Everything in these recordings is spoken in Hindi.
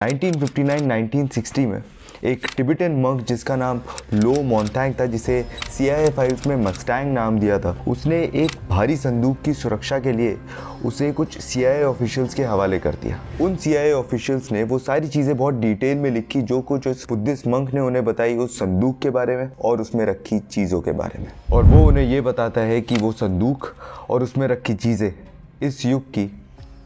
1959-1960 में एक टिबेटन मंक जिसका नाम लो मोंथैंग था, जिसे CIA फाइल्स में मस्टैंग नाम दिया था, उसने एक भारी संदूक की सुरक्षा के लिए उसे कुछ CIA ऑफिशियल्स के हवाले कर दिया। उन CIA ऑफिशियल्स ने वो सारी चीज़ें बहुत डिटेल में लिखी जो कुछ उस बुद्धिस्ट मंक ने उन्हें बताई उस संदूक के बारे में और उसमें रखी चीज़ों के बारे में। और वो उन्हें ये बताता है कि वो संदूक और उसमें रखी चीज़ें इस युग की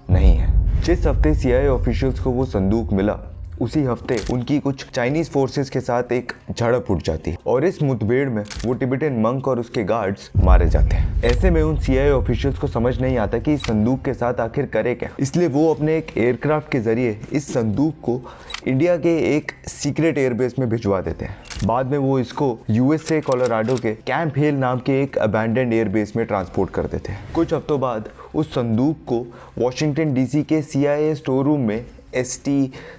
नहीं है। जिस हफ्ते CIA ऑफिशियल्स को वो संदूक मिला, उसी हफ्ते उनकी कुछ चाइनीज फोर्सेस के साथ एक झड़प उठ जाती है और इस मुठभेड़ में वो टिबेटन मंक और उसके गार्ड्स मारे जाते हैं। ऐसे में उन CIA ऑफिशियल्स को समझ नहीं आता कि इस संदूक के साथ आखिर करे क्या, इसलिए वो अपने एक एयरक्राफ्ट के जरिए इस संदूक को इंडिया के एक सीक्रेट एयरबेस में भिजवा देते हैं। बाद में वो इसको USA कोलोराडो के कैंप हिल नाम के एक अबैंडन्ड एयरबेस में ट्रांसपोर्ट कर देते हैं। कुछ हफ्तों बाद उस संदूक को वॉशिंगटन DC के CIA स्टोर रूम में ST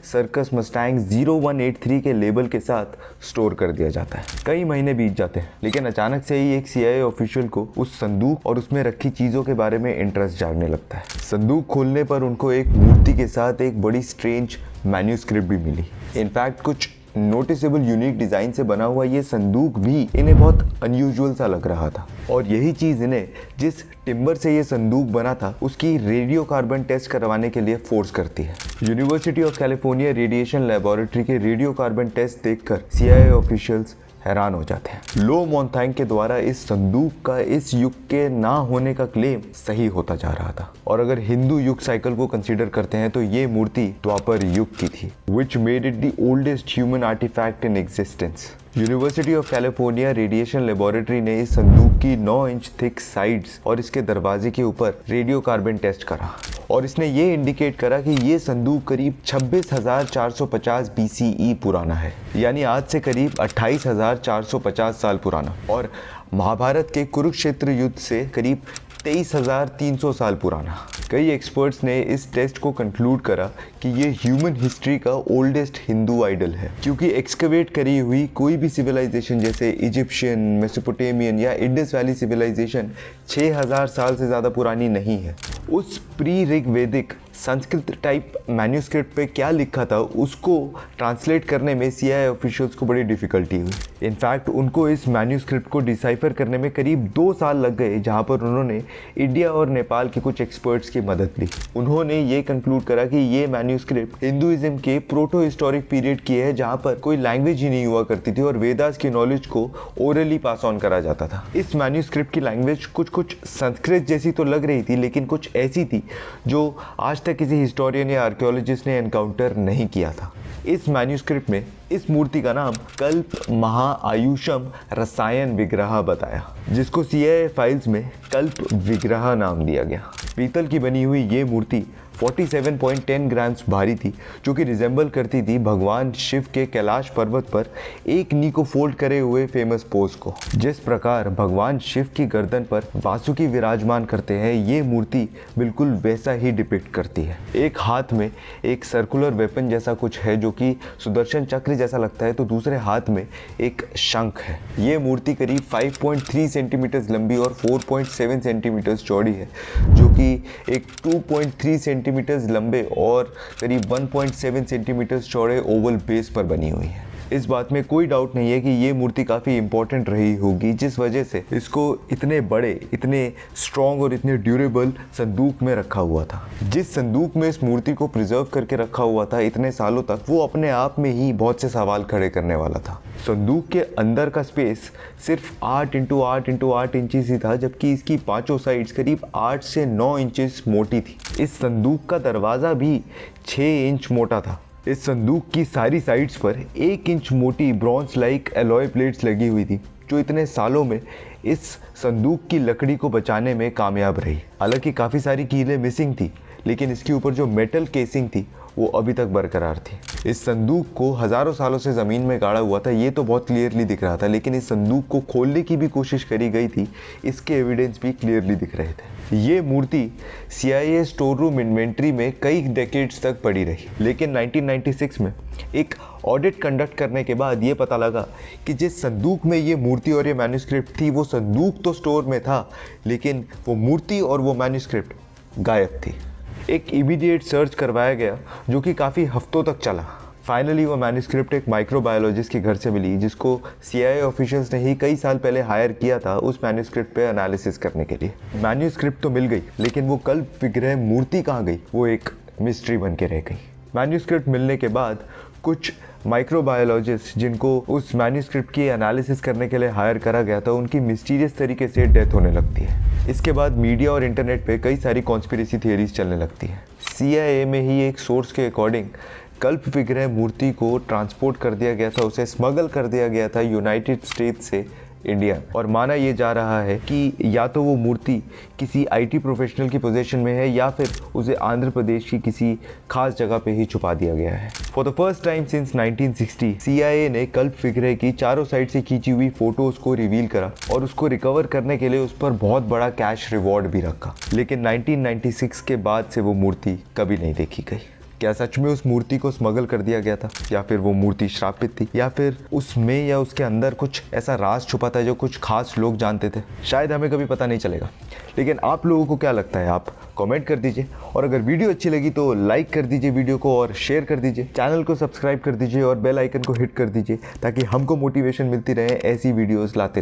सर्कस मस्टैंग 0183 के लेबल के साथ स्टोर कर दिया जाता है। कई महीने बीत जाते हैं, लेकिन अचानक से ही एक CIA ऑफिशियल को उस संदूक और उसमें रखी चीज़ों के बारे में इंटरेस्ट जागने लगता है। संदूक खोलने पर उनको एक मूर्ति के साथ एक बड़ी स्ट्रेंज मैन्यूस्क्रिप्ट भी मिली। इनफैक्ट कुछ नोटिसेबल यूनिक डिज़ाइन से बना हुआ ये संदूक भी इन्हें बहुत अनयूजुअल सा लग रहा था और यही चीज़ इन्हें जिस टिम्बर से ये संदूक बना था उसकी रेडियो कार्बन टेस्ट करवाने के लिए फोर्स करती है। University of California radiation laboratory के रेडियो कार्बन टेस्ट देखकर CIA ऑफिशियल्स हैरान हो जाते हैं। लो मोंथैंग के द्वारा इस संदूक का इस युग के ना होने का क्लेम सही होता जा रहा था और अगर हिंदू युग साइकिल को कंसीडर करते हैं तो ये मूर्ति द्वापर युग की थी, which made it the oldest human artifact in existence. University of California radiation laboratory ने इस संदूक की 9 इंच थिक साइड्स और इसके दरवाजे के ऊपर रेडियो कार्बन टेस्ट करा और इसने ये इंडिकेट करा कि ये संदूक करीब 26,450 BCE पुराना है, यानी आज से करीब 28,450 साल पुराना, और महाभारत के कुरुक्षेत्र युद्ध से करीब 23,300 साल पुराना। कई एक्सपर्ट्स ने इस टेस्ट को कंक्लूड करा कि ये ह्यूमन हिस्ट्री का ओल्डेस्ट हिंदू आइडल है, क्योंकि एक्सकवेट करी हुई कोई भी सिविलाइजेशन जैसे इजिप्शियन, मेसोपोटामियन या इंडस वैली सिविलाइजेशन 6,000 साल से ज़्यादा पुरानी नहीं है। उस प्री ऋग्वेदिक संस्कृत टाइप मैन्यूस्क्रिप्ट पे क्या लिखा था उसको ट्रांसलेट करने में CIA ऑफिशियल्स को बड़ी डिफ़िकल्टी हुई। इनफैक्ट उनको इस मैन्यूस्क्रिप्ट को डिसाइफर करने में करीब 2 साल लग गए, जहाँ पर उन्होंने इंडिया और नेपाल के कुछ एक्सपर्ट्स की मदद ली। उन्होंने ये कंक्लूड करा कि ये मैन्यूस्क्रिप्ट हिंदुइज्म के प्रोटो हिस्टोरिक पीरियड की है, जहाँ पर कोई लैंग्वेज ही नहीं हुआ करती थी और वेदास की नॉलेज को ओरली पास ऑन करा जाता था। इस मैन्यूस्क्रिप्ट की लैंग्वेज कुछ संस्कृत जैसी तो लग रही थी, लेकिन कुछ ऐसी थी जो आज तक किसी हिस्टोरियन या आर्कियोलॉजिस्ट ने एनकाउंटर नहीं किया था। इस मैन्यूस्क्रिप्ट में इस मूर्ति का नाम कल्प महाआयुषम रसायन विग्रह बताया, जिसको CIA फाइल्स में कल्प विग्रह नाम दिया गया। पीतल की बनी हुई ये मूर्ति 47.10 ग्राम्स भारी थी, जो कि रिजेंबल करती थी भगवान शिव के कैलाश पर्वत पर एक नी को फोल्ड करे हुए फेमस पोज को। जिस प्रकार भगवान शिव की गर्दन पर वासुकी विराजमान करते हैं, ये मूर्ति बिल्कुल वैसा ही डिपिक्ट करती है। एक हाथ में एक सर्कुलर वेपन जैसा कुछ है जो कि सुदर्शन चक्र जैसा लगता है, तो दूसरे हाथ में एक शंख है। ये मूर्ति करीब 5.3 सेंटीमीटर लंबी और 4.7 सेंटीमीटर चौड़ी है, जो कि एक 2.3 सेंटीमीटर लंबे और करीब 1.7 सेंटीमीटर चौड़े ओवल बेस पर बनी हुई है। इस बात में कोई डाउट नहीं है कि ये मूर्ति काफ़ी इंपॉर्टेंट रही होगी, जिस वजह से इसको इतने बड़े, इतने स्ट्रॉन्ग और इतने ड्यूरेबल संदूक में रखा हुआ था। जिस संदूक में इस मूर्ति को प्रिजर्व करके रखा हुआ था इतने सालों तक, वो अपने आप में ही बहुत से सवाल खड़े करने वाला था। संदूक के अंदर का स्पेस सिर्फ 8 × 8 × 8 इंचेस ही था, जबकि इसकी पांचों साइड्स करीब 8 से 9 इंचेस मोटी थी। इस संदूक का दरवाज़ा भी 6 इंच मोटा था। इस संदूक की सारी साइड्स पर 1 इंच मोटी ब्रॉन्ज लाइक एलॉय प्लेट्स लगी हुई थी, जो इतने सालों में इस संदूक की लकड़ी को बचाने में कामयाब रही। हालांकि काफ़ी सारी कीलें मिसिंग थी, लेकिन इसके ऊपर जो मेटल केसिंग थी वो अभी तक बरकरार थी। इस संदूक को हज़ारों सालों से ज़मीन में गाड़ा हुआ था, ये तो बहुत क्लियरली दिख रहा था, लेकिन इस संदूक को खोलने की भी कोशिश करी गई थी, इसके एविडेंस भी क्लियरली दिख रहे थे। ये मूर्ति CIA स्टोर रूम इन्वेंट्री में कई डेकेड्स तक पड़ी रही, लेकिन 1996 में एक ऑडिट कंडक्ट करने के बाद ये पता लगा कि जिस संदूक में ये मूर्ति और ये मैन्यूस्क्रिप्ट थी, वो संदूक तो स्टोर में था, लेकिन वो मूर्ति और वो मैन्यूस्क्रिप्ट गायब थी। एक इमीडिएट सर्च करवाया गया जो कि काफ़ी हफ्तों तक चला। फाइनली वो मैन्यूस्क्रिप्ट एक माइक्रोबायोलॉजिस्ट के घर से मिली, जिसको CIA ऑफिशियल्स ने ही कई साल पहले हायर किया था उस मैन्यूस्क्रिप्ट पे एनालिसिस करने के लिए। मैन्यूस्क्रिप्ट तो मिल गई, लेकिन वो कल्प विग्रह मूर्ति कहाँ गई, वो एक मिस्ट्री बन के रह गई। मैन्यूस्क्रिप्ट मिलने के बाद कुछ माइक्रोबायोलॉजिस्ट जिनको उस मैन्यूस्क्रिप्ट की एनालिसिस करने के लिए हायर करा गया था, उनकी मिस्टीरियस तरीके से डेथ होने लगती है। इसके बाद मीडिया और इंटरनेट पे कई सारी कॉन्स्पिरेसी थियरीज चलने लगती है। CIA में ही एक सोर्स के अकॉर्डिंग कल्प विग्रह मूर्ति को ट्रांसपोर्ट कर दिया गया था, उसे स्मगल कर दिया गया था यूनाइटेड स्टेट्स से इंडिया। और माना ये जा रहा है कि या तो वो मूर्ति किसी IT प्रोफेशनल की पोजीशन में है या फिर उसे आंध्र प्रदेश की किसी खास जगह पे ही छुपा दिया गया है। For the first time since 1960 CIA ने कल्प विग्रह की चारों साइड से खींची हुई फोटोज को रिवील करा और उसको रिकवर करने के लिए उस पर बहुत बड़ा कैश रिवॉर्ड भी रखा। लेकिन 1996 के बाद से वो मूर्ति कभी नहीं देखी गई। क्या सच में उस मूर्ति को स्मगल कर दिया गया था, या फिर वो मूर्ति श्रापित थी, या फिर उसमें या उसके अंदर कुछ ऐसा राज छुपा था जो कुछ खास लोग जानते थे? शायद हमें कभी पता नहीं चलेगा। लेकिन आप लोगों को क्या लगता है, आप कमेंट कर दीजिए। और अगर वीडियो अच्छी लगी तो लाइक कर दीजिए वीडियो को और शेयर कर दीजिए। चैनल को सब्सक्राइब कर दीजिए और बेल आइकन को हिट कर दीजिए ताकि हमको मोटिवेशन मिलती रहे ऐसी वीडियोज़ लाते